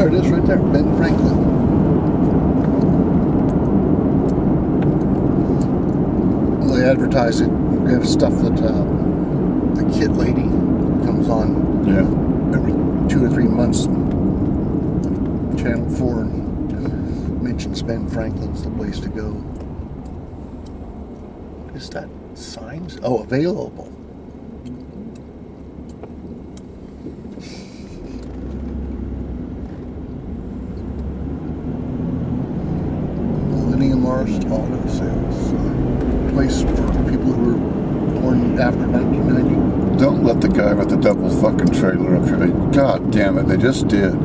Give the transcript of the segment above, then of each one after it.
There it is right there, Ben Franklin. They advertise it. We have stuff that the Kid Lady comes on every 2 or 3 months. Channel 4 mentions Ben Franklin's the place to go. What is that? Signs? Oh, available. Mars Auto Sales. Place for people who were born after 1990. Don't let the guy with the double fucking trailer up here. God damn it, they just did.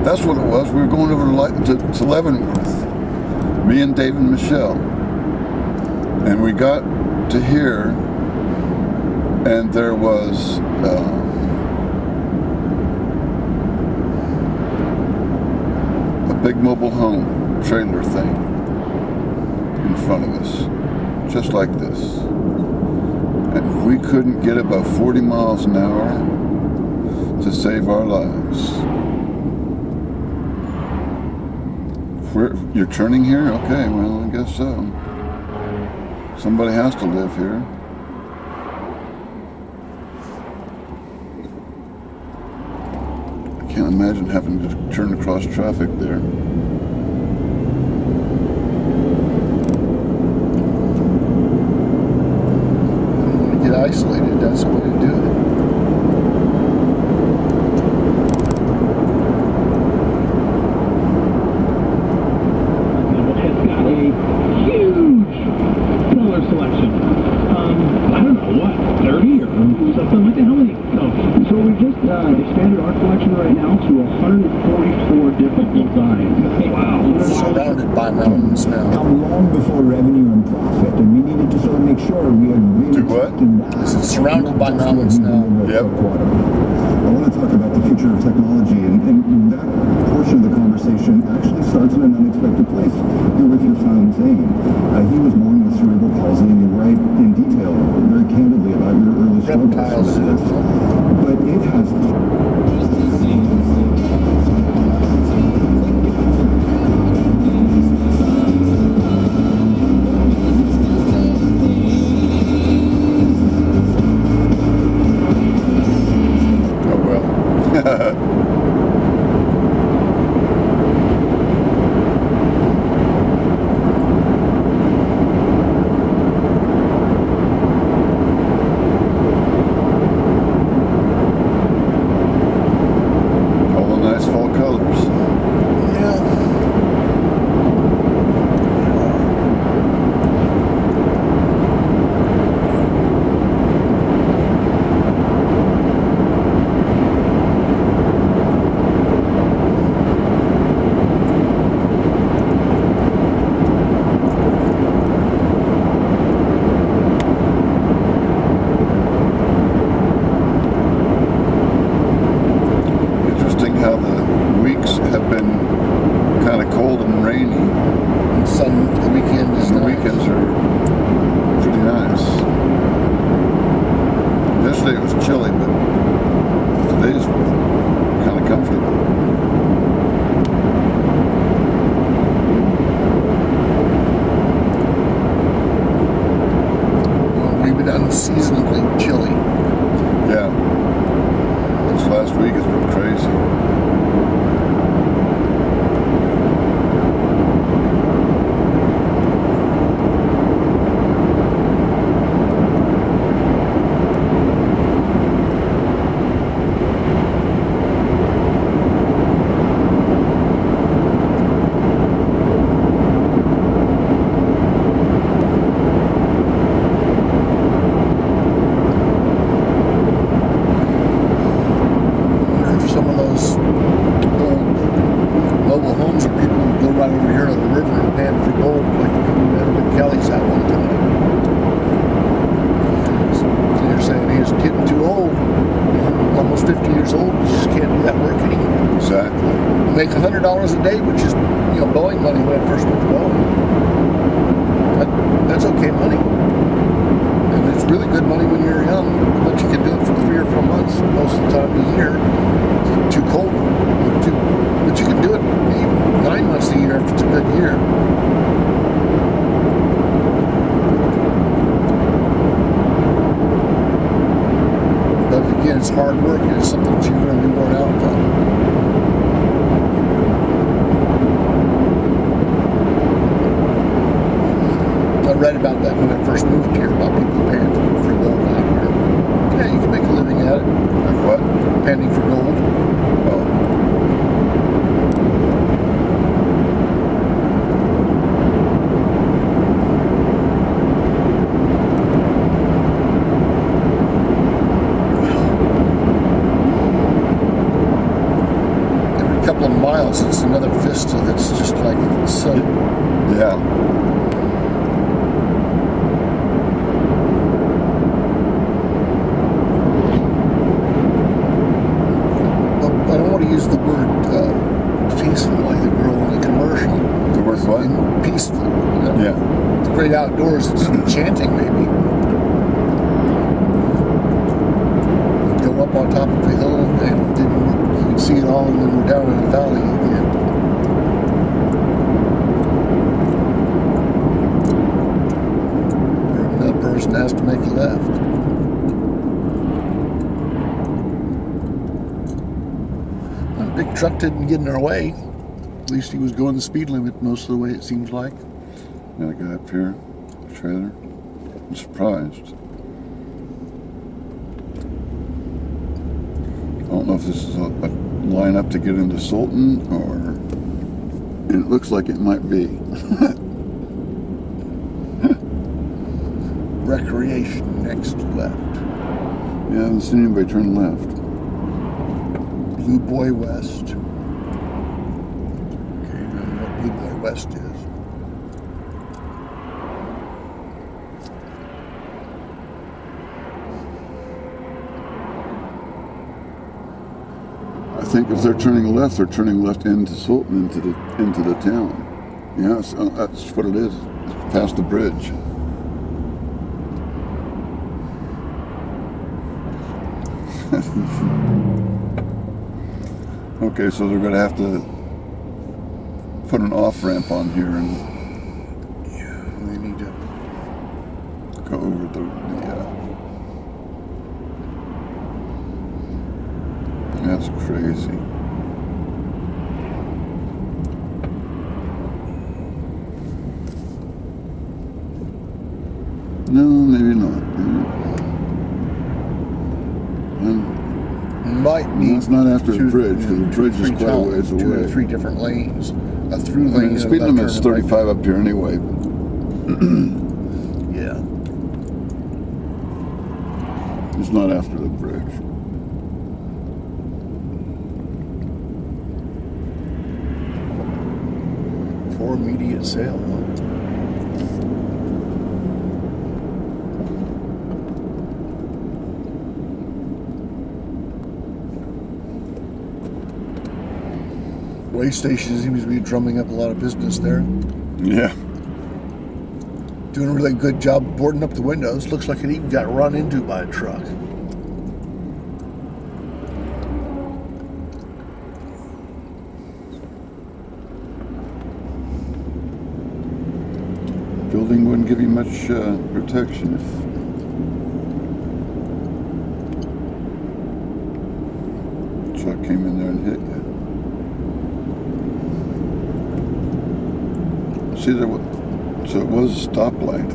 That's what it was. We were going over to Leavenworth, me and Dave and Michelle, and we got to here, and there was a big mobile home trailer thing in front of us, just like this, and we couldn't get above 40 miles an hour to save our lives. You're turning here? Okay, well, I guess so. Somebody has to live here. I can't imagine having to turn across traffic there. When you get isolated, that's the way to do it. Expanded our collection right now to 144 different designs. Wow. Surrounded by mountains now. Come long before revenue and profit, and we needed to sort of make sure we had really do what? This is surrounded by mountains now. Yep. I want to talk about the future of technology, and that portion of the conversation actually starts in an unexpected place. You're with your son, Zane. He was born with cerebral palsy, and you write in detail, very candidly, about your early struggles with this. But it has... Unseasonably chilly. Yeah. This last week has been crazy. make $100 a day, which is, Boeing money when I first went to Boeing. That's okay money. And it's really good money when you're young, but you can do it for 3 or 4 months most of the time of the year. It's too cold. But you can do it even 9 months a year if it's a good year. But again, it's hard work, and it's something that you're going to be worn out from. I read about that when I first moved here, about people paying for gold out here. Yeah, you can make a living at it. Like what? Panning for gold. Oh. Every couple of miles, it's another vista that's just like so. Yeah. Use the word peaceful like the girl in the commercial. The word what? Peaceful. Yeah. The great outdoors, it's enchanting maybe. You go up on top of a hill and then you can see it all, and then we're down in the valley again. Another person has to make a left. Big truck didn't get in our way. At least he was going the speed limit most of the way, it seems like. Got a guy up here, trailer. I'm surprised. I don't know if this is a line up to get into Sultan, or it looks like it might be. Recreation next left. Yeah, I haven't seen anybody turn left. Blue Boy West. Okay, I don't know what Blue Boy West is. I think if they're turning left into Sultan, into the town. Yeah, that's what it is. It's past the bridge. Okay, so they're going to have to put an off-ramp on here and They need to go over that's crazy. No, maybe not. might need. It's not after the bridge, because the bridge is quite a ways away. 2 or 3 different lanes. A through lane. The speed limit is 35 up here anyway. Yeah. It's not after the bridge. For immediate sale. Way station seems to be drumming up a lot of business there. Yeah. Doing a really good job boarding up the windows. Looks like it even got run into by a truck. Building wouldn't give you much protection if the truck came in there and hit you. See, so it was a stoplight.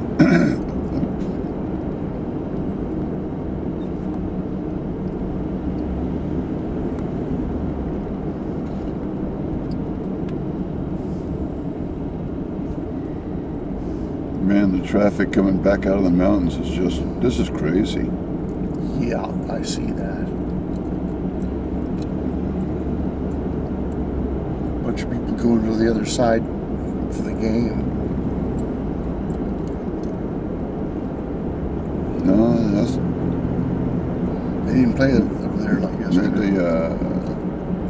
Man, the traffic coming back out of the mountains is this is crazy. Yeah, I see that. Bunch of people going to the other side for the game. No, They didn't play it over there like yesterday.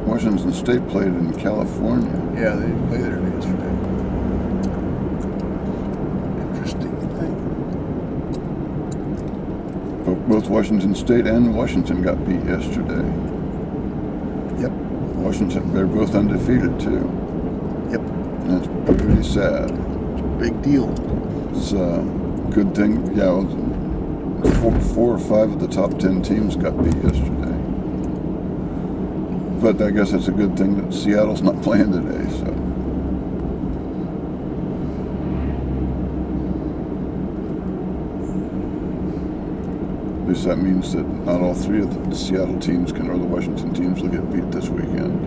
Washington State played in California. Yeah, they didn't play there yesterday. Interesting thing. But both Washington State and Washington got beat yesterday. Yep. Washington, they're both undefeated too. Yep. That's pretty sad. Big deal. It's a good thing. Yeah, four or five of the top 10 teams got beat yesterday. But I guess it's a good thing that Seattle's not playing today. So. At least that means that not all three of the Seattle teams or the Washington teams will get beat this weekend.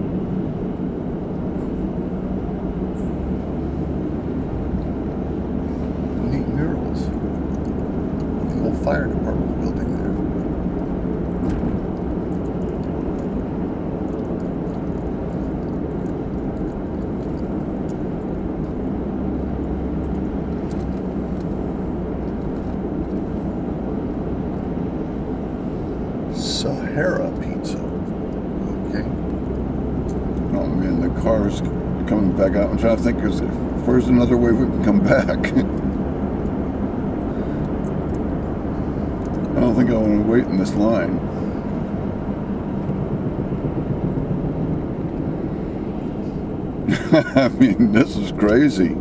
Neat murals. The old fire department building there. Sahara pizza. Okay. Oh man, the car's coming back out. I'm trying to think, where's another way we can come back? I don't think I want to wait in this line. I mean, this is crazy.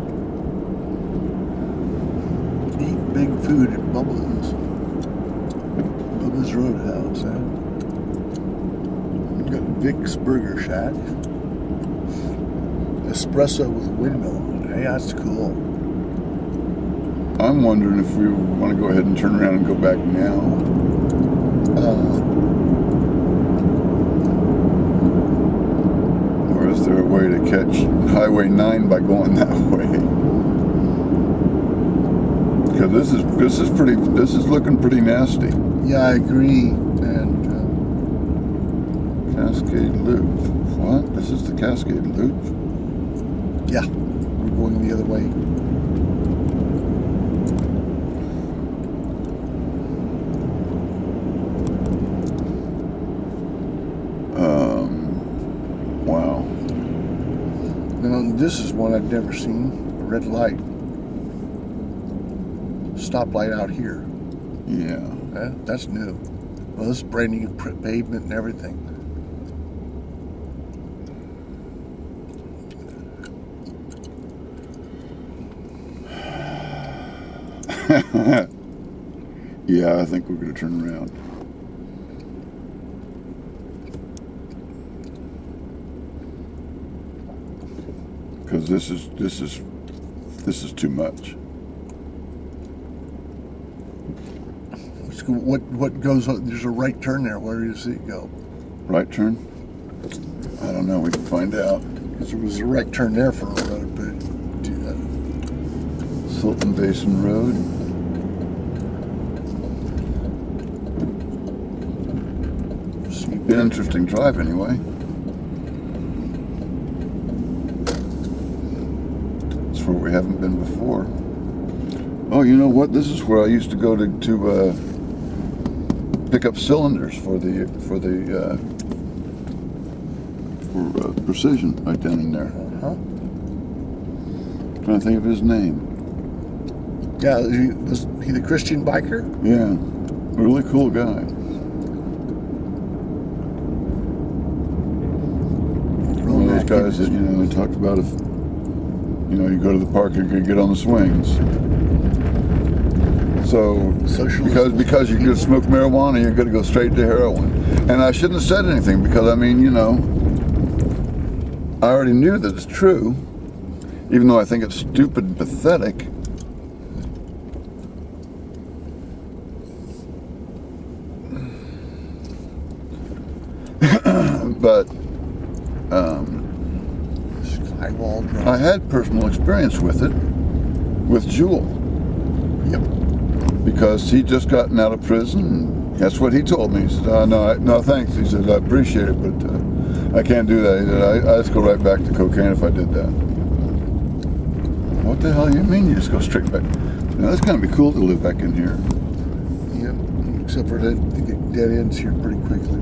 Eat big food at Bubba's Roadhouse, eh? We've got Vic's Burger Shack. Espresso with a windmill on it. Hey, that's cool. I'm wondering if we want to go ahead and turn around and go back now. Or is there a way to catch Highway 9 by going that way? Because this is looking pretty nasty. Yeah, I agree. And Cascade Loop. What? This is the Cascade Loop? yeah, we're going the other way. Wow. Now, this is one I've never seen. A red light. Stoplight out here. Yeah. That's new. Well, this is brand new pavement and everything. Yeah, I think we're going to turn around. Because this is too much. What goes on? There's a right turn there. Where does it go? Right turn? I don't know. We can find out. Because there was a right turn there for a road, but do that. Sultan Basin Road. Been an interesting drive anyway. It's where we haven't been before. Oh, you know what? This is where I used to go to pick up cylinders for Precision, right down in there. Trying to think of his name. Yeah, was he the Christian biker? Yeah, really cool guy. One of those guys that, they talked about if, you go to the park, you're going to get on the swings. So, because you're going to smoke marijuana, you're going to go straight to heroin. And I shouldn't have said anything because, I already knew that it's true, even though I think it's stupid and pathetic. But I had personal experience with it, with Jewel. Yep. Because he just gotten out of prison. That's what he told me. He said, no, thanks. He said, I appreciate it, but I can't do that. He said, I'd just go right back to cocaine if I did that. What the hell do you mean you just go straight back? That's going to be cool to live back in here. Yep, except for that, you get dead ends here pretty quickly.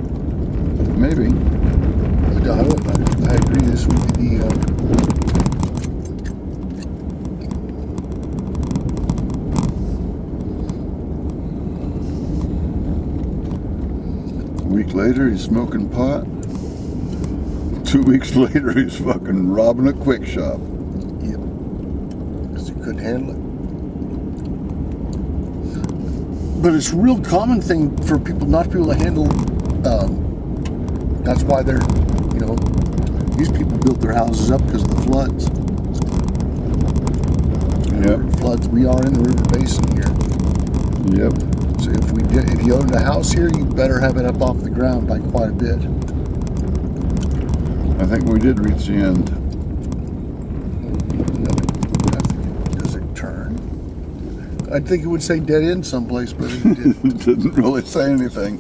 Maybe. I agree. This would be A week later, he's smoking pot. 2 weeks later, he's fucking robbing a quick shop. Yep. Because he couldn't handle it. But it's a real common thing for people not to be able to handle. That's why they're, these people built their houses up because of the floods. Yep. Floods. We are in the river basin here. Yep. So if you owned a house here, you better have it up off the ground by quite a bit. I think we did reach the end. Does it turn? I'd think it would say dead end someplace, but it didn't. It didn't really say anything.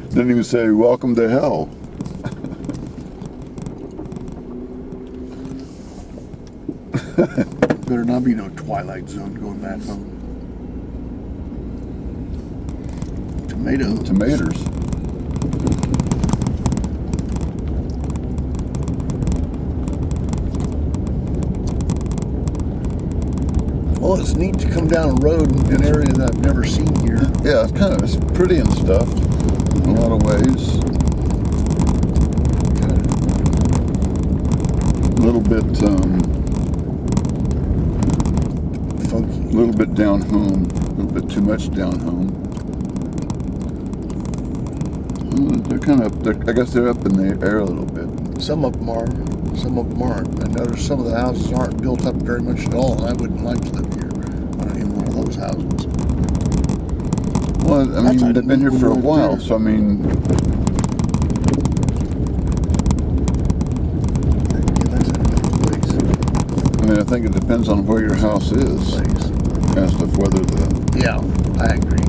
Didn't even say welcome to hell. Better not be no Twilight Zone going back home. Tomatoes. Well, it's neat to come down a road in an area that I've never seen here. Yeah, it's pretty and stuff in a lot of ways. A little bit Funky. a little bit down home, a little bit too much down home. They're I guess they're up in the air a little bit. Some of them are, some of them aren't. I noticed some of the houses aren't built up very much at all, and I wouldn't like to live here. I don't even know those houses. Well, I mean, they've been here for a while, so I mean, I think it depends on where your house is as to whether the I agree.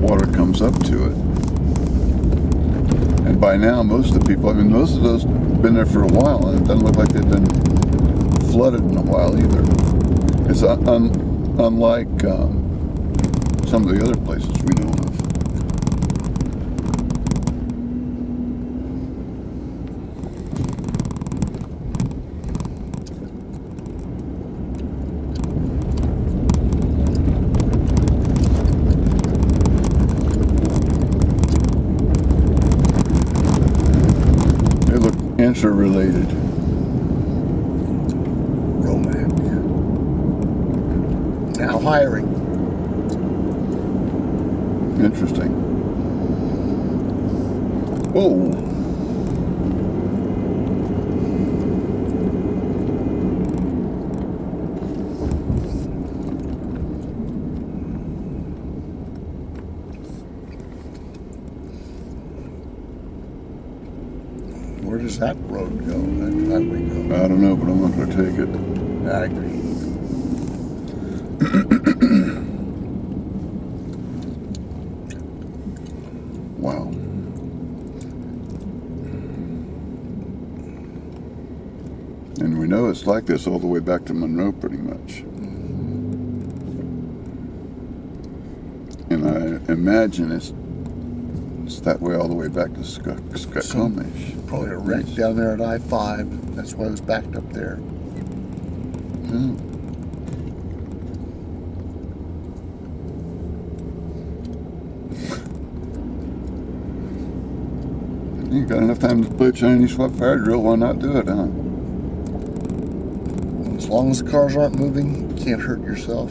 water comes up to it. And by now, most of the people, most of those have been there for a while, and it doesn't look like they've been flooded in a while either. It's unlike some of the other places we know of. Interrelated. Romac. Now hiring. Interesting. Oh. Where does that road go? That highway go? I don't know, but I'm not going to take it. I agree. Wow. And we know it's like this all the way back to Monroe, pretty much. And I imagine it's that way all the way back to Scottcomish. Probably a wreck down there at I-5. That's why it was backed up there. You got enough time to play a Chinese fire drill, why not do it, huh? As long as the cars aren't moving, you can't hurt yourself.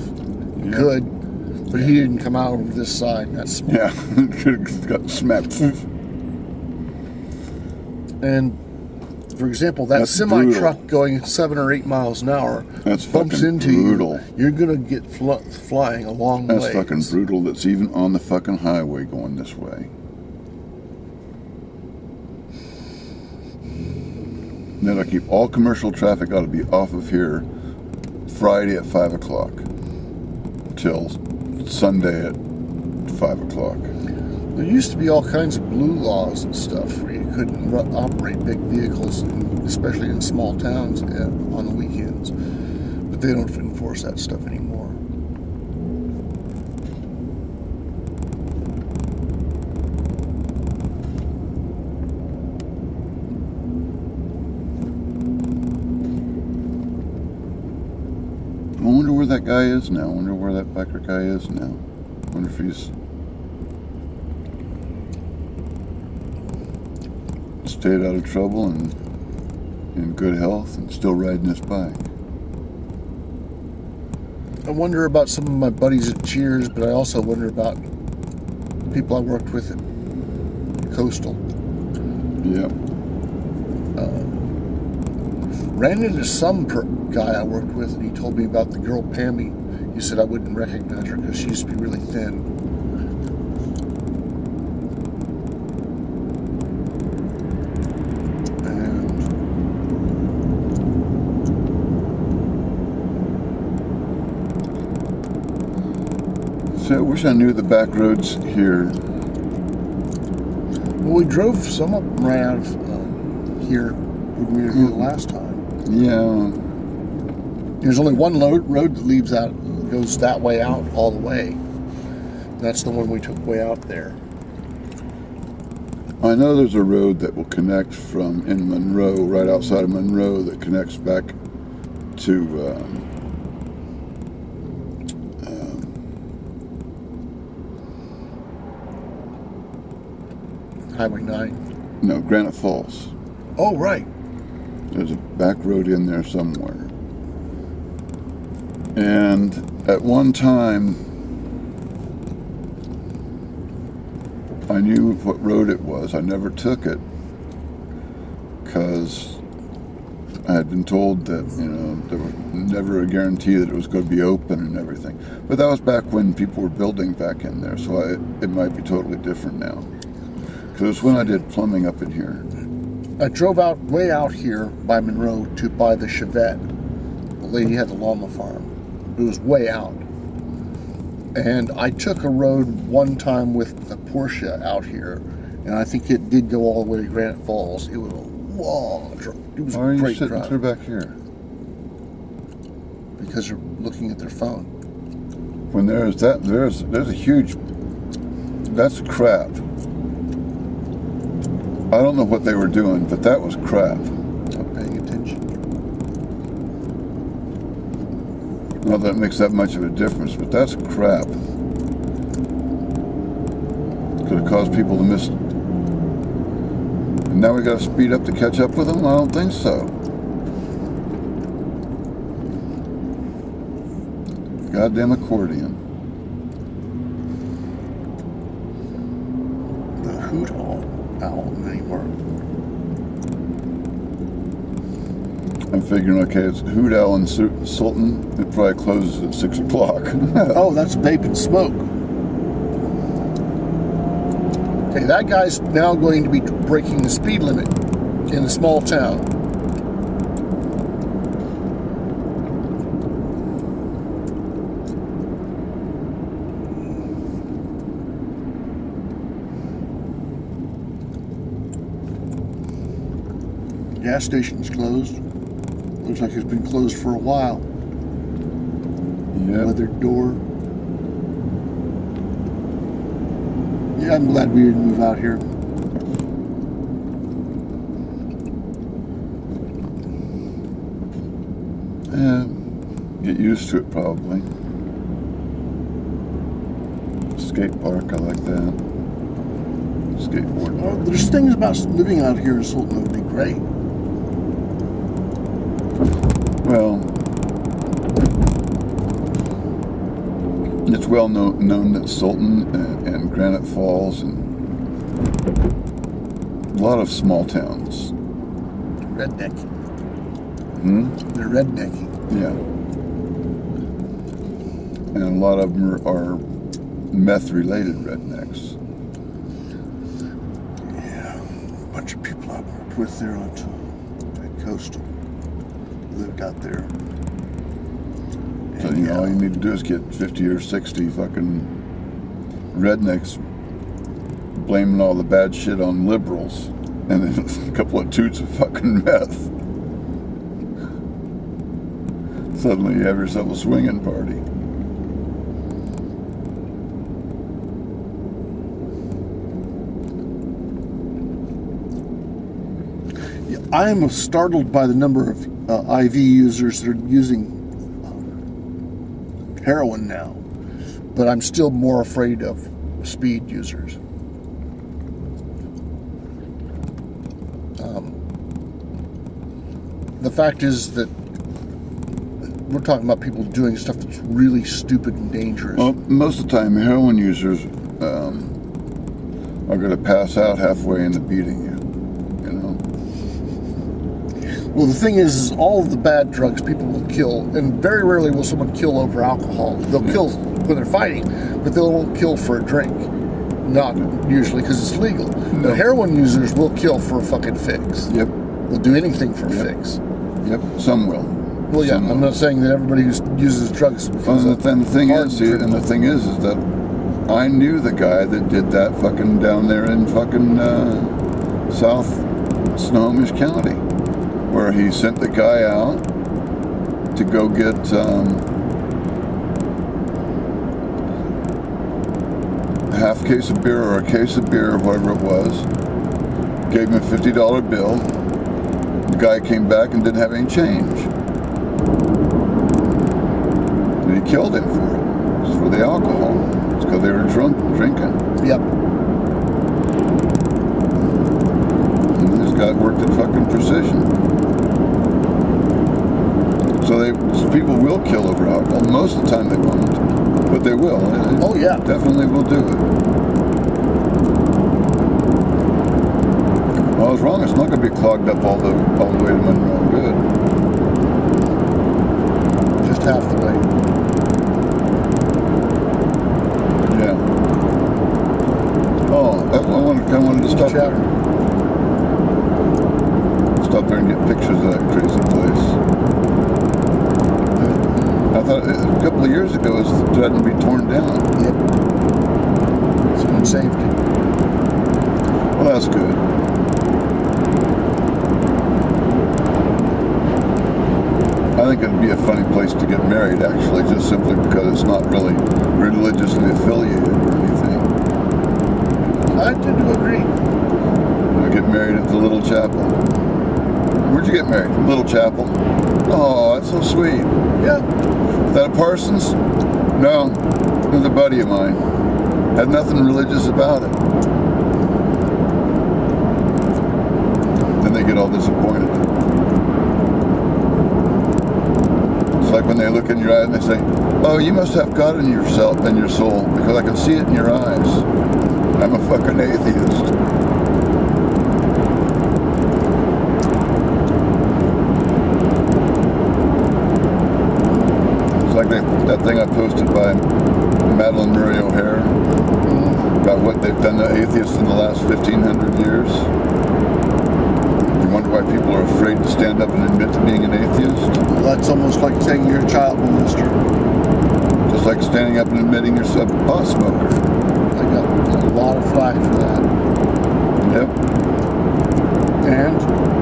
You could, but he didn't come out over this side. That's smart. Yeah, could have got smacked. And for example, that semi truck going 7 or 8 miles an hour bumps into you. You're gonna get flying a long way. That's fucking brutal. That's even on the fucking highway going this way. Then I keep all commercial traffic ought to be off of here Friday at 5 o'clock till Sunday at 5 o'clock. There used to be all kinds of blue laws and stuff where you couldn't operate big vehicles, especially in small towns on the weekends. But they don't enforce that stuff anymore. that guy is now. I wonder where that biker guy is now. I wonder if he's stayed out of trouble and in good health and still riding his bike. I wonder about some of my buddies at Cheers, but I also wonder about people I worked with at Coastal. Yep. Ran into some guy I worked with, and he told me about the girl Pammy. He said I wouldn't recognize her because she used to be really thin. So I wish I knew the back roads here. Well, we drove some of them right out of here when we were here the last time. Yeah. There's only one road that leaves out, goes that way out all the way. That's the one we took way out there. I know there's a road that will connect from in Monroe, right outside of Monroe, that connects back to Highway 9. no, Granite Falls. Oh, right. There's a back road in there somewhere. And at one time, I knew what road it was. I never took it because I had been told that, there was never a guarantee that it was going to be open and everything. But that was back when people were building back in there, so it might be totally different now. Because it was when I did plumbing up in here. I drove way out here by Monroe to buy the Chevette. The lady had the llama farm. It was way out. And I took a road one time with the Porsche out here, and I think it did go all the way to Granite Falls. It was a long drive. It was Why are a you great sitting drive. clear back here? Because they're looking at their phone. When there's a huge, that's crap. I don't know what they were doing, but that was crap. Not paying attention. Not that it makes that much of a difference, but that's crap. Could have caused people to miss. And now we got to speed up to catch up with them? I don't think so. Goddamn accordion. The hoot owl anymore. I'm figuring, okay, it's Hoot Owl and Sultan. It probably closes at 6 o'clock. Oh, that's vape and smoke. Okay, that guy's now going to be breaking the speed limit in a small town. Gas station's closed. Looks like it's been closed for a while. Yeah. Weathered door. Yeah, I'm glad we didn't move out here. Yeah. Get used to it probably. Skate park, I like that. Skateboard Well, park. there's things about living out here in Sultan that would be great. Well, it's well known that Sultan and Granite Falls and a lot of small towns. Rednecky. They're rednecky. Yeah. And a lot of them are meth-related rednecks. Yeah, a bunch of people I worked with there at Coastal lived out there. So, And, all you need to do is get 50 or 60 fucking rednecks blaming all the bad shit on liberals, and then a couple of toots of fucking meth. Suddenly you have yourself a swinging party. I am startled by the number of IV users that are using heroin now, but I'm still more afraid of speed users. The fact is that we're talking about people doing stuff that's really stupid and dangerous. Well, most of the time, heroin users are going to pass out halfway into beating you. You know. Well, the thing is all of the bad drugs people will kill, and very rarely will someone kill over alcohol. They'll kill when they're fighting, but they won't kill for a drink. Not usually, because it's legal. No. The heroin users will kill for a fucking fix. Yep. They'll do anything for a fix. Yep. Some will. Well, yeah, Some I'm not saying that everybody who uses drugs. Well, the thing is that I knew the guy that did that fucking down there in fucking South Snohomish County, where he sent the guy out to go get a half case of beer or a case of beer or whatever it was. Gave him a $50 bill. The guy came back and didn't have any change. And he killed him for it. It's for the alcohol. It's because they were drinking. Yep. And this guy worked at fucking Precision. So people will kill over alcohol. Most of the time they won't, but they will. Oh yeah, definitely will do it. Well, I was wrong. It's not going to be clogged up all the way to Monroe. Good. Just half the way. Yeah. Oh, I wanted to stop there. Stop there and get pictures of that crazy place. I thought a couple of years ago it was threatened to be torn down. Yep. Someone saved it. Well, that's good. I think it'd be a funny place to get married, actually, just simply because it's not really religiously affiliated or anything. I tend to agree. I get married at the Little Chapel. Where'd you get married? Little Chapel. Oh, that's so sweet. Yeah. Is that a Parsons? No. It was a buddy of mine. Had nothing religious about it. Then they get all disappointed. It's like when they look in your eyes and they say, "Oh, you must have God in yourself and your soul, because I can see it in your eyes." I'm a fucking atheist. It's like that thing I posted by Madeline Murray O'Hare about what they've done to atheists in the last 1,500 years. You wonder why people are afraid to stand up and admit to being an atheist? Well, that's almost like saying you're a child molester. Just like standing up and admitting you're a pot smoker. I got a lot of flack for that. Yep. And,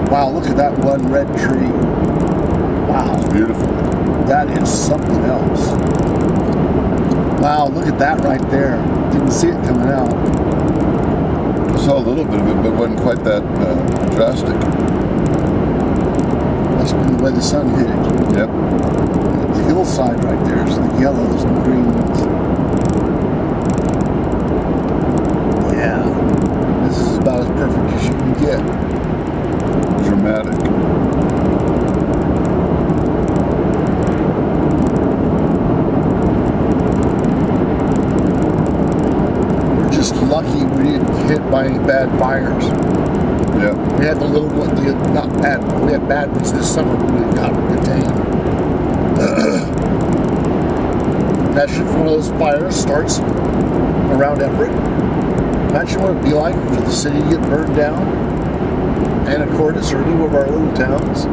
wow, look at that one red tree. Wow. It's beautiful. That is something else. Wow, look at that right there. Didn't see it coming out. I saw a little bit of it, but it wasn't quite that drastic. Must have been the way the sun hit it. Yep. The hillside right there is the yellows and the greens. Yeah. This is about as perfect as you can get. Dramatic. We're just lucky we didn't get hit by any bad fires. Yeah. We had the little one, not bad, we had bad ones this summer, but we got them contained. Imagine if one of those fires starts around Everett. Imagine what it'd be like for the city to get burned down. Anacortes or any of our little towns.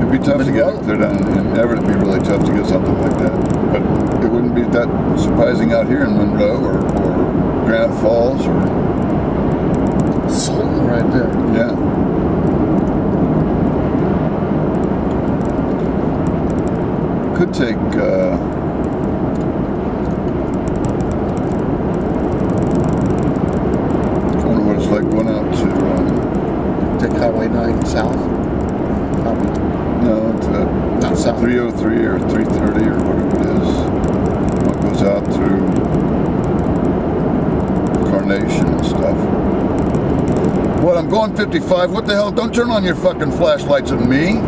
It'd be tough to get clear down in Everett. It'd be really tough to get something like that. But it wouldn't be that surprising out here in Monroe or Granite Falls or Sultan right there. yeah. Could take I wonder what it's like going out to Take Highway 9 south. south. 303 or 330 or whatever it is. What goes out through Carnation and stuff. What, I'm going 55? What the hell? Don't turn on your fucking flashlights at me.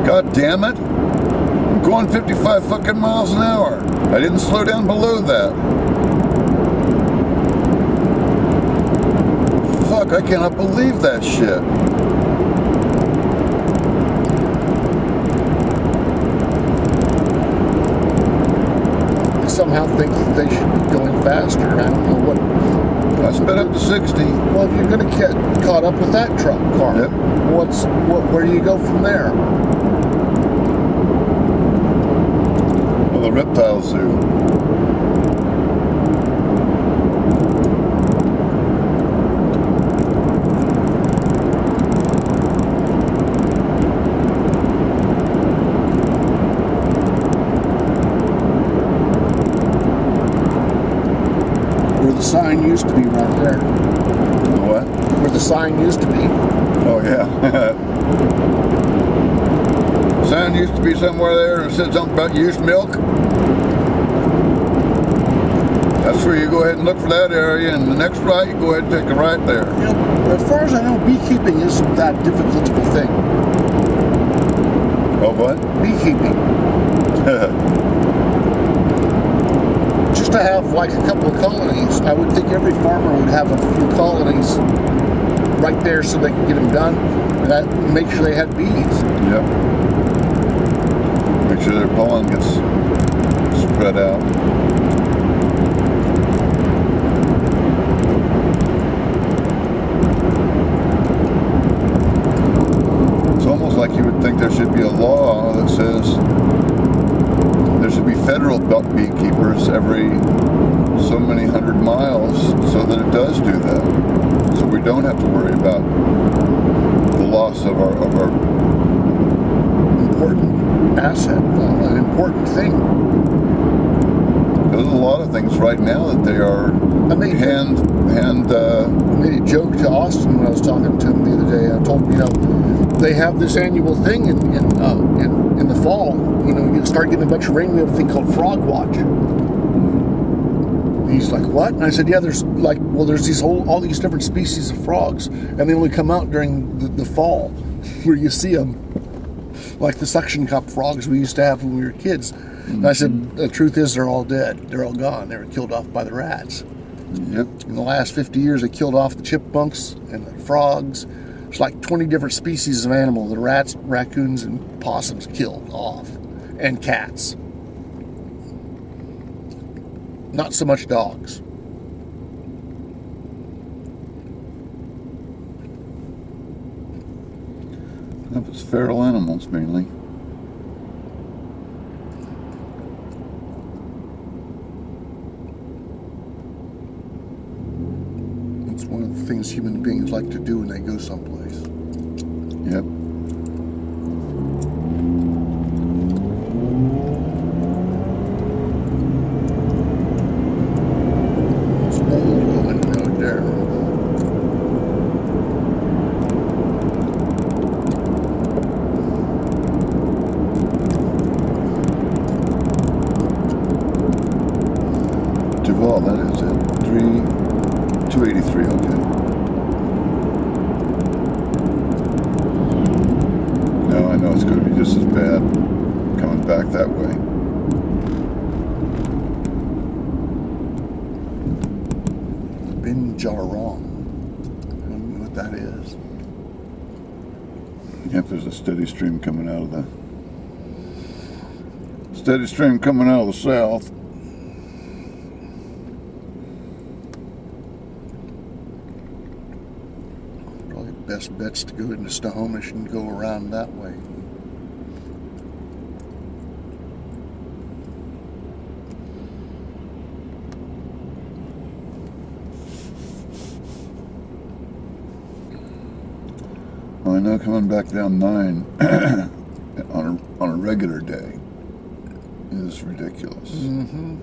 God damn it. I'm going 55 fucking miles an hour. I didn't slow down below that. Fuck, I cannot believe that shit. They somehow think that they should be going faster. I don't know what. I sped up to 60. Well, if you're going to get caught up with that truck car, Yep. Where do you go from there? Well, the reptile zoo. Where the sign used to be right there. What? Where the sign used to be. Oh, yeah. Sign used to be somewhere there and said something about used milk. That's where you go ahead and look for that area, and the next right, you go ahead and take a right there. You know, as far as I know, beekeeping isn't that difficult of a thing. Oh, what? Beekeeping. Just to have like a couple of colonies, I would think every farmer would have a few colonies right there so they can get them done, and that make sure they had bees. Yep. Make sure their pollen gets spread out. It's almost like you would think there should be a law that says there should be federal beekeepers every so many 100 miles so that it does do that. So we don't have to worry about the loss of our Important asset, an important thing. There's a lot of things right now that they are I made a joke to Austin when I was talking to him the other day. I told him, you know, they have this annual thing in the fall. You know, you start getting a bunch of rain. We have a thing called Frog Watch. And he's like, what? And I said, yeah, there's all these different species of frogs, and they only come out during the fall, where you see them, like the suction cup frogs we used to have when we were kids. And I said, the truth is, they're all dead. They're all gone. They were killed off by the rats. Yep. In the last 50 years, they killed off the chipmunks and the frogs. There's like 20 different species of animal. The rats, raccoons, and possums killed off. And cats. Not so much dogs. It's feral animals mainly. It's one of the things human beings like to do when they go someplace. Yep. It's an old Roman road there. Duval, that is it. 283, okay. No, I know it's going to be just as bad coming back that way. Bin Jarong. I don't know what that is. Yep, there's a steady stream coming out of the south. Probably best bet's to go into Snohomish and go around that way. Well, I know coming back down 9 on a regular day is ridiculous. Mm-hmm.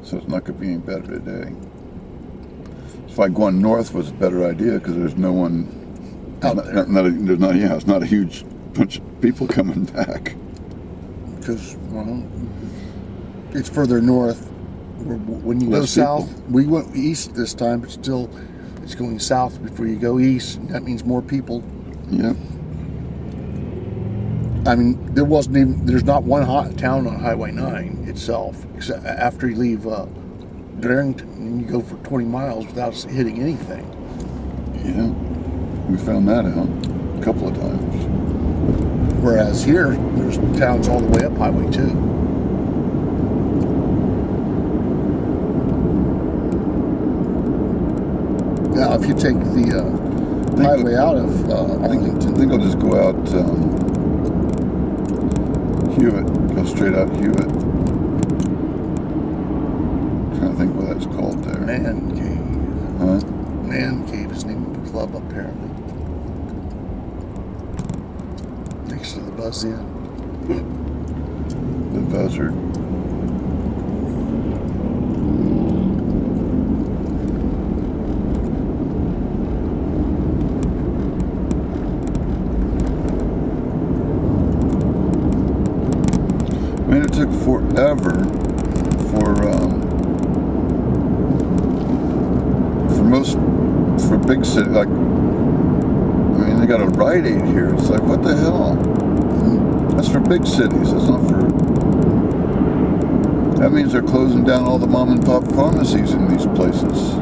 So it's not going to be any better today. It's like going north was a better idea because there's no one Out there. it's not a huge bunch of people coming back. because, well, it's further north. When you go Less south, people. we went east this time, but still, it's going south before you go east. And that means more people. Yep. I mean, there's not one hot town on Highway 9 itself, except after you leave Darrington, and you go for 20 miles without hitting anything. Yeah. We found that out a couple of times. Whereas here, there's towns all the way up Highway 2. Now, if you take the highway out of Arlington, I think I'll just go out Hewitt. Go straight out Hewitt. Trying to think what that's called there. Man Cave. Huh? Man Cave is the name of the club, apparently. Next to the Buzz Inn. The Buzzard. I mean, it took forever for big city, like, I mean, they got a Rite Aid here. It's like, what the hell? That's for big cities. That's not for... That means they're closing down all the mom and pop pharmacies in these places.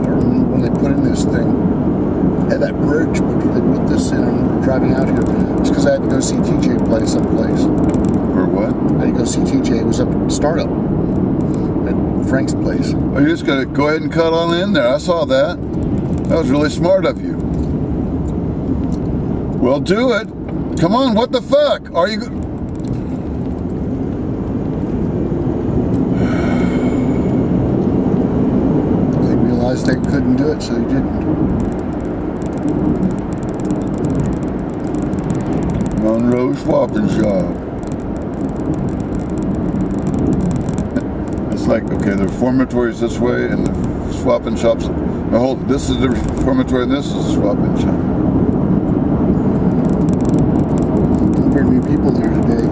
I remember when they put in this thing, at that bridge, but they put this in and we're driving out here. It's because I had to go see TJ play someplace. Or what? I had to go see TJ. It was up at Startup at Frank's place. Oh, you just gotta go ahead and cut on in there. I saw that. That was really smart of you. Well, do it. Come on, what the fuck? Are you... They realized they couldn't do it, so they didn't. Monroe swapping shop. It's like, okay, the reformatory's this way and the swapping shops. Now hold it, this is the reformatory and this is the swapping shop. Very many people there today.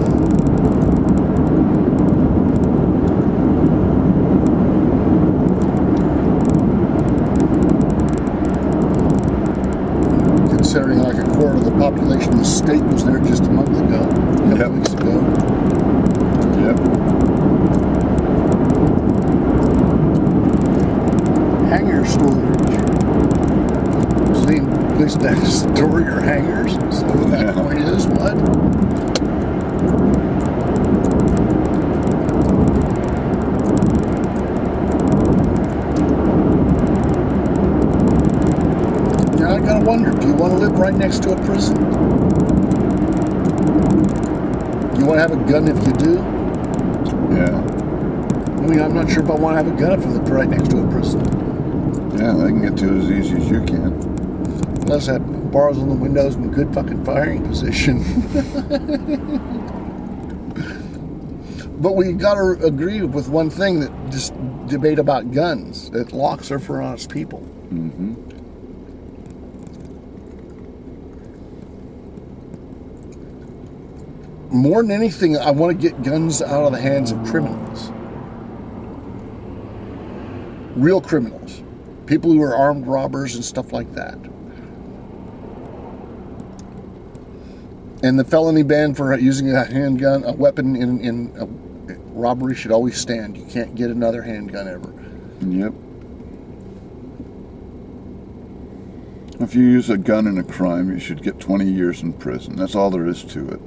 Considering like a quarter of the population of the state was there just a month ago, a couple of weeks ago. Yep. Hanger storage. Same place to store your hangers. So that point is what? Yeah, I gotta wonder, do you want to live right next to a prison? You want to have a gun if you do? Yeah. I mean, I'm not sure if I want to have a gun if I live right next to a prison. Yeah, they can get to it as easy as you can. Unless I have bars on the windows and good fucking firing position. But we got to agree with one thing, that just debate about guns, that locks are for honest people. Mm-hmm. More than anything, I want to get guns out of the hands of criminals. Real criminals. People who are armed robbers and stuff like that. And the felony ban for using a handgun, a weapon in a robbery should always stand. You can't get another handgun ever. Yep. If you use a gun in a crime, you should get 20 years in prison. That's all there is to it.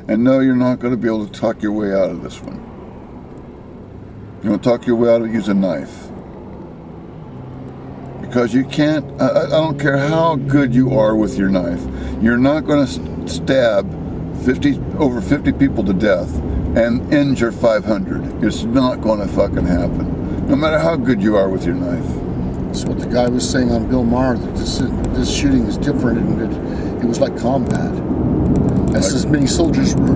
And no, you're not going to be able to talk your way out of this one. You want to talk your way out of it, use a knife. Because you can't, I don't care how good you are with your knife, you're not going to stab over 50 people to death and injure 500. It's not going to fucking happen. No matter how good you are with your knife. That's what the guy was saying on Bill Maher, that this shooting is different and that it was like combat. That's as many soldiers were,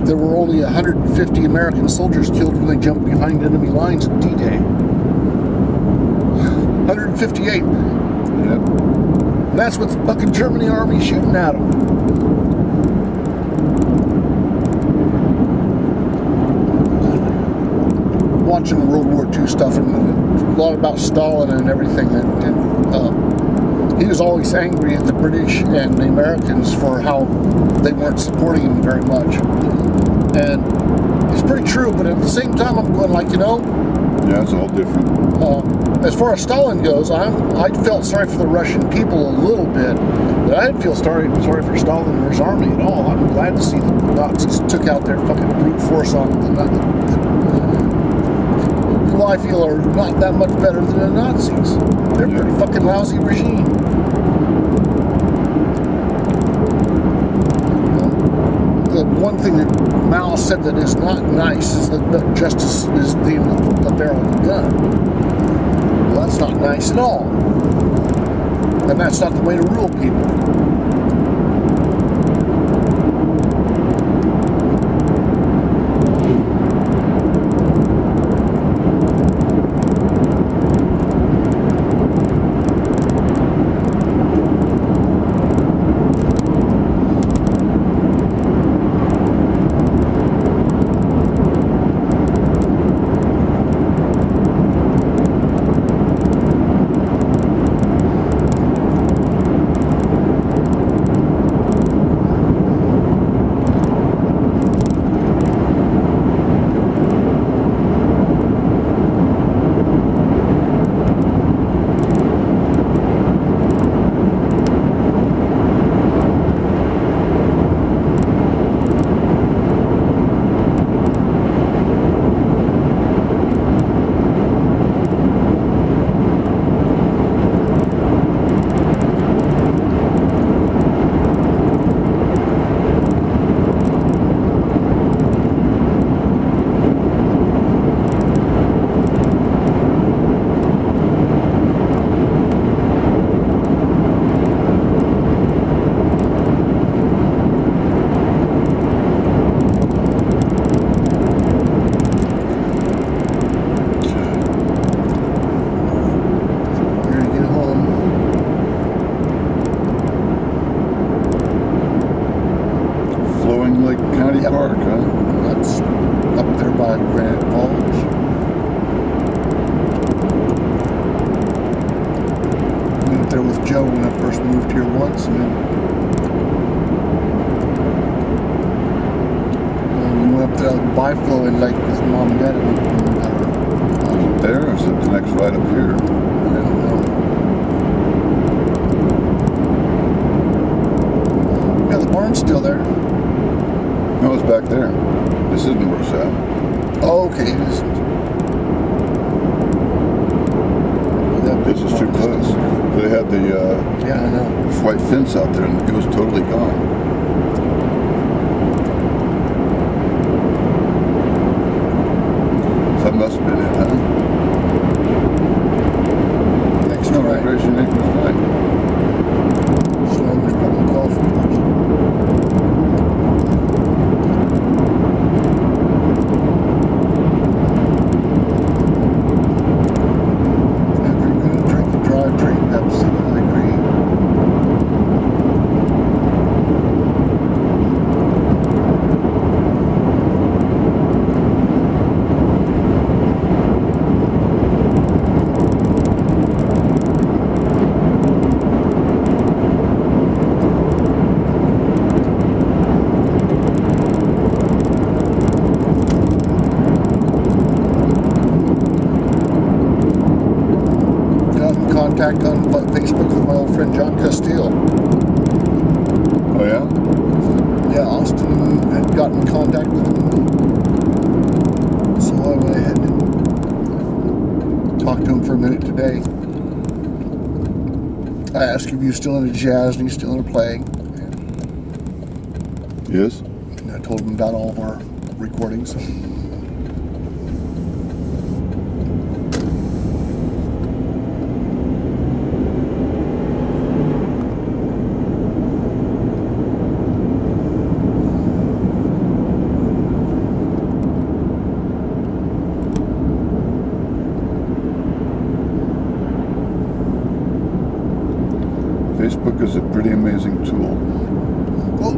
there were only 150 American soldiers killed when they jumped behind enemy lines at D-Day. 158. Yep. And that's what the fucking Germany army shooting at them. Watching World War II stuff and a lot about Stalin and everything. He was always angry at the British and the Americans for how they weren't supporting him very much. And it's pretty true, but at the same time, I'm going like, Yeah, it's all different. As far as Stalin goes, I felt sorry for the Russian people a little bit, but I didn't feel sorry for Stalin or his army at all. I'm glad to see the Nazis took out their fucking brute force on who I feel are not that much better than the Nazis. They're a pretty fucking lousy regime. The one thing that Mao said that is not nice is that justice is the barrel of the gun. Well, that's not nice at all. And that's not the way to rule people. Flowing like with mom and dad. Is it there, or is it the next right up here? I don't know. Yeah, the barn's still there. No, it's back there. This isn't where it's at. Oh, okay. This is too close. They had the yeah, I know. white fence out there, and it was totally gone. That must have been it, huh? Next no, right. Recreation Acres right. So there's probably golf course. If you're going to drink a drive, drink Pepsi, I agree. Contact on Facebook with my old friend John Castile. Oh, yeah? Yeah, Austin had gotten in contact with him. So I went ahead and talked to him for a minute today. I asked if he was still into jazz and he's still into playing. Yes? And I told him about all of our recordings. Facebook pretty amazing tool. Well,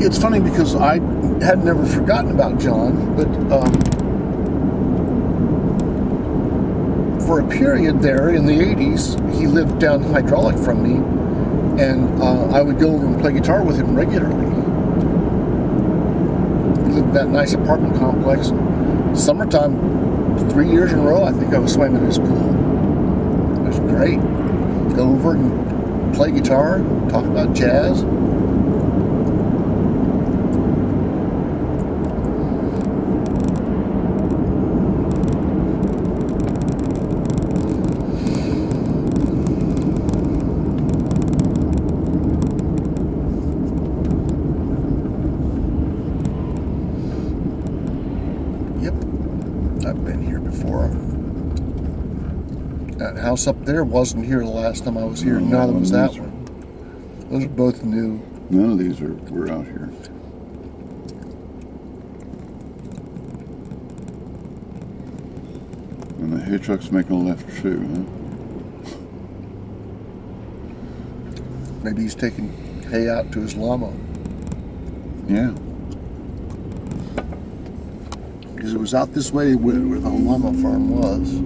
it's funny because I had never forgotten about John, but for a period there in the 80s, he lived down hydraulic from me, and I would go over and play guitar with him regularly. He lived in that nice apartment complex. Summertime, 3 years in a row, I think I was swimming in his pool. It was great. Go over and play guitar, talk about jazz. Yep, I've been here before. That house up there wasn't here the last time I was here. No, Neither was that these one. Those are both new. None of these were out here. And the hay truck's making a left too, huh? Maybe he's taking hay out to his llama. Yeah. Because it was out this way where the llama farm was.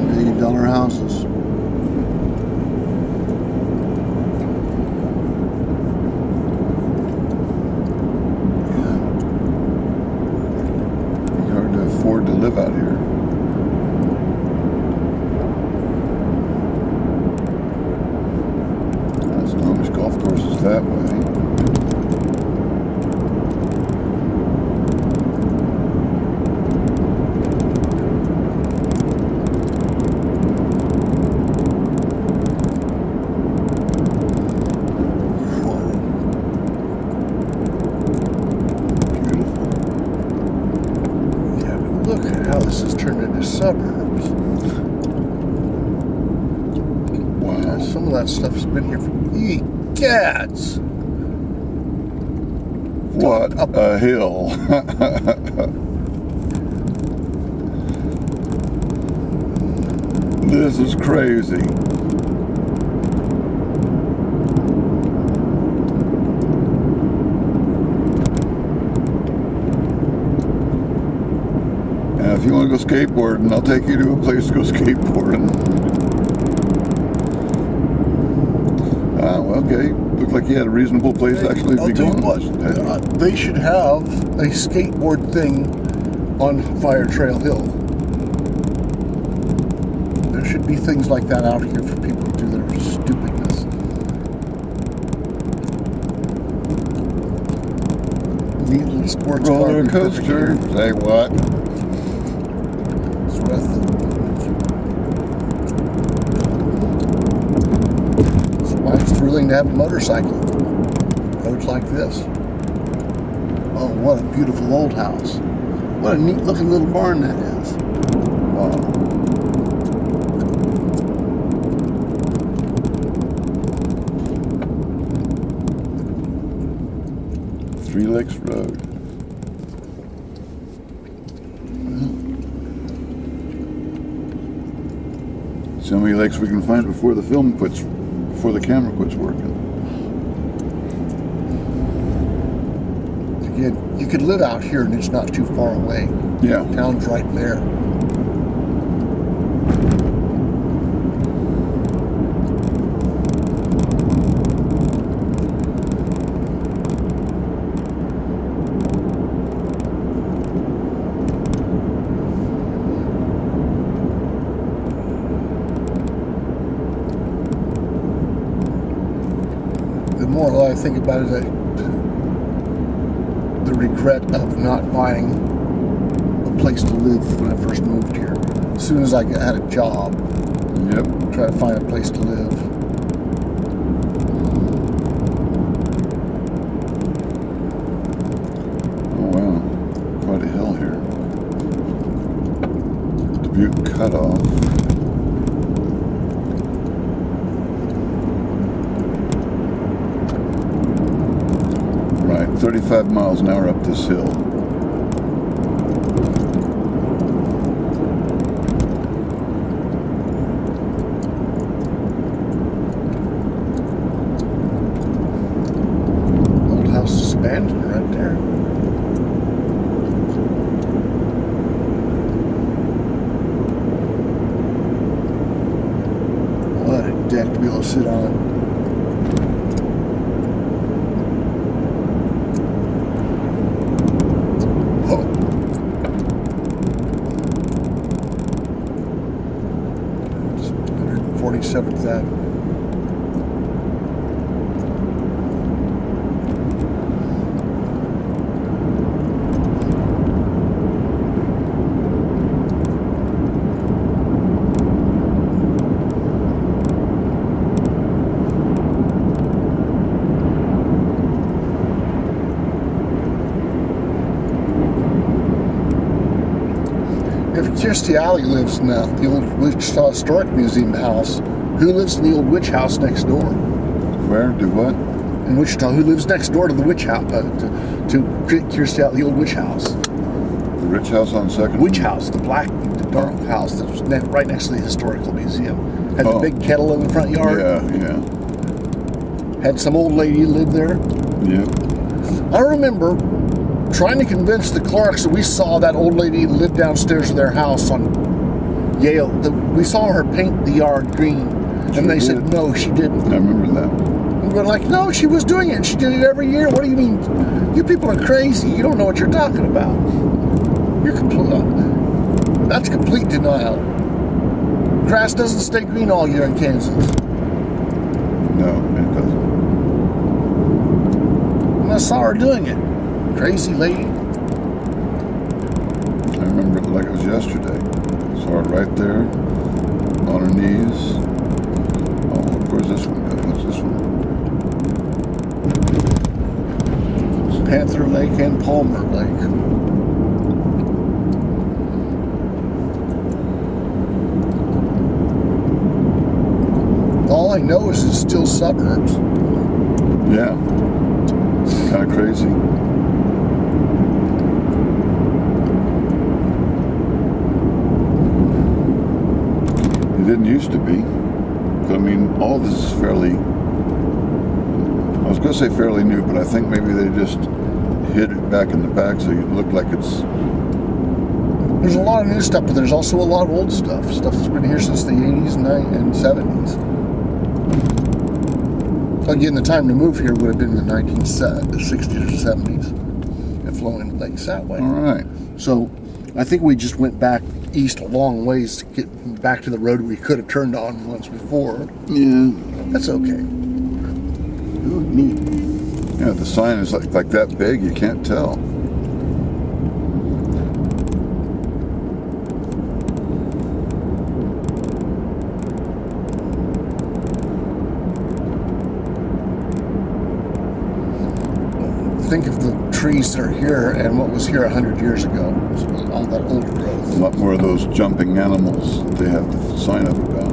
$1 million houses. Hard to afford to live out here. Snohomish Golf Course is that way. Beautiful. Yeah, but look at how this has turned into suburbs. Wow. Some of that stuff's been here for cats. What a hill. This is crazy. And if you want to go skateboarding, I'll take you to a place to go skateboarding. Okay, looked like you had a reasonable place to actually I'll be tell you going. what, they should have a skateboard thing on Fire Trail Hill. There should be things like that out here for people to do their stupidness. Neat little sports car. Roller would be perfect coaster. here. Say what? That's what I thought. That's why it's thrilling to have a motorcycle. Roads like this. Oh, what a beautiful old house. What a neat looking little barn that is. Wow. 3 Lakes Road. See how many lakes we can find before the camera quits working. Again, you could live out here and it's not too far away. Yeah. Town's right there. The more I think about it, the regret of not buying a place to live when I first moved here. As soon as I had a job, Yep. try to find a place to live. Oh wow. Quite a hill here. Dubuque Cutoff. Right, 35 miles an hour up this hill. deck to be able to sit on. Whoa. It's 147th Avenue. If Kirstie Alley lives in the old Wichita Historic Museum house, who lives in the old witch house next door? Where? Do what? In Wichita, who lives next door to the witch house, to Kirstie Alley, the old witch house? The rich house on Second? Witch house, the dark house that was right next to the Historical Museum. Had the big kettle in the front yard. Yeah. Had some old lady live there. Yeah. I remember trying to convince the Clarks that we saw that old lady live downstairs of their house on Yale. We saw her paint the yard green, and they said no, she didn't. I remember that. And we're like, no, she was doing it. She did it every year. What do you mean? You people are crazy. You don't know what you're talking about. That's complete denial. Grass doesn't stay green all year in Kansas. No, it doesn't. And I saw her doing it. Crazy lady. I remember it like it was yesterday. Saw her right there, on her knees. Oh, where's this one go? What's this one? Panther Lake and Palmer Lake. All I know is it's still suburbs. Yeah. Kind of crazy. It didn't used to be. I mean, all of this is fairly, I was going to say fairly new, but I think maybe they just hid it back in the back so it looked like it's... There's a lot of new stuff, but there's also a lot of old stuff. Stuff that's been here since the 80s and 70s. Again, the time to move here would have been the 1960s or 70s. And flowing lakes that way. All right. So I think we just went back east a long ways to get back to the road we could have turned on once before. Yeah. That's okay. Ooh, neat. Yeah, the sign is like that big, you can't tell. Think of the trees that are here and what was here 100 years ago. All that old growth. A lot more of those jumping animals that they have the sign up about.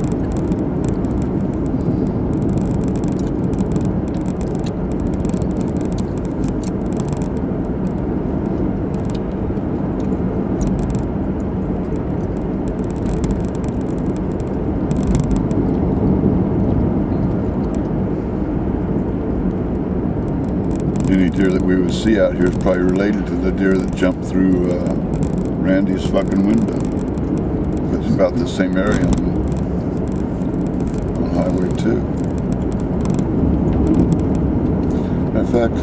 Any deer that we would see out here is probably related to the deer that jumped through Randy's fucking window. It's about the same area on Highway 2. In fact,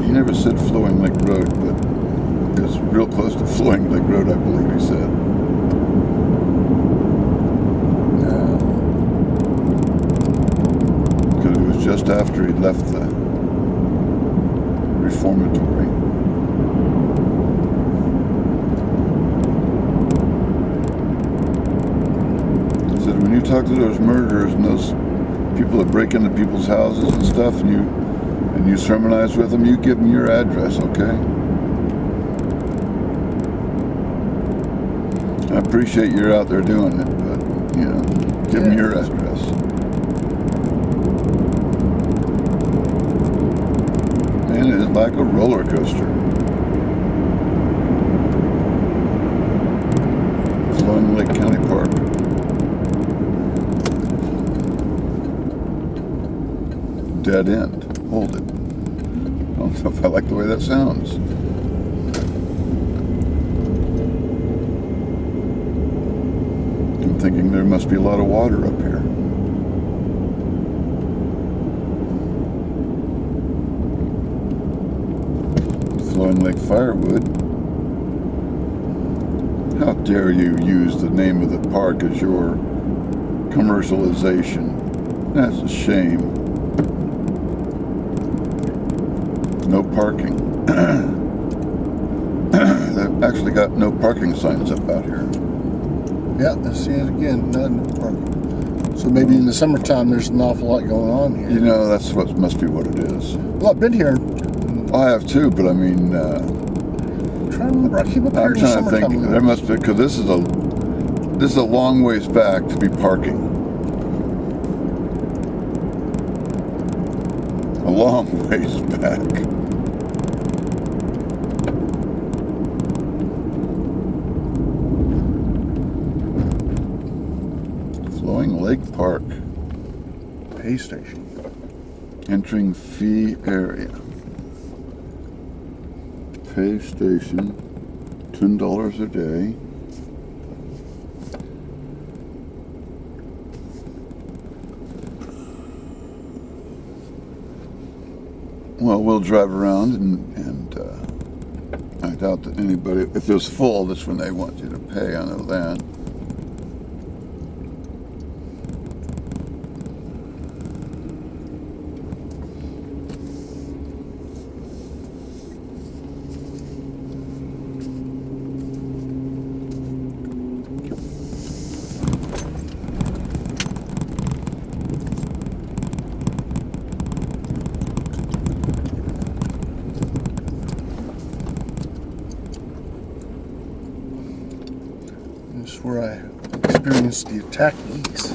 he never said Flowing Lake Road, but it was real close to Flowing Lake Road, I believe he said. Because it was just after he left the reformatory. He said, when you talk to those murderers and those people that break into people's houses and stuff, and you sermonize with them, you give them your address, okay? I appreciate you're out there doing it, but, you know, give them your address. Man, it is like a roller coaster. Flowing Lake County Park. Dead end. Hold it. I don't know if I like the way that sounds. I'm thinking there must be a lot of water up here. Flowing Lake Firewood. How dare you use the name of the park as your commercialization? That's a shame. No parking. They've actually got no parking signs up out here. Yeah, I see it again. None parking. So maybe in the summertime there's an awful lot going on here. You know, that's what must be what it is. Well, I've been here. I have too, but I mean, I'm trying to remember. I came up here I'm in the trying to summertime. think. There must be, because this is a long ways back to be parking. A long ways back. Flowing Lake Park. Pay station. Entering fee area. Pay station. $10 a day. Well, we'll drive around and I doubt that anybody, if it's full, that's when they want you to pay. I know that. This is where I experienced the attack geese.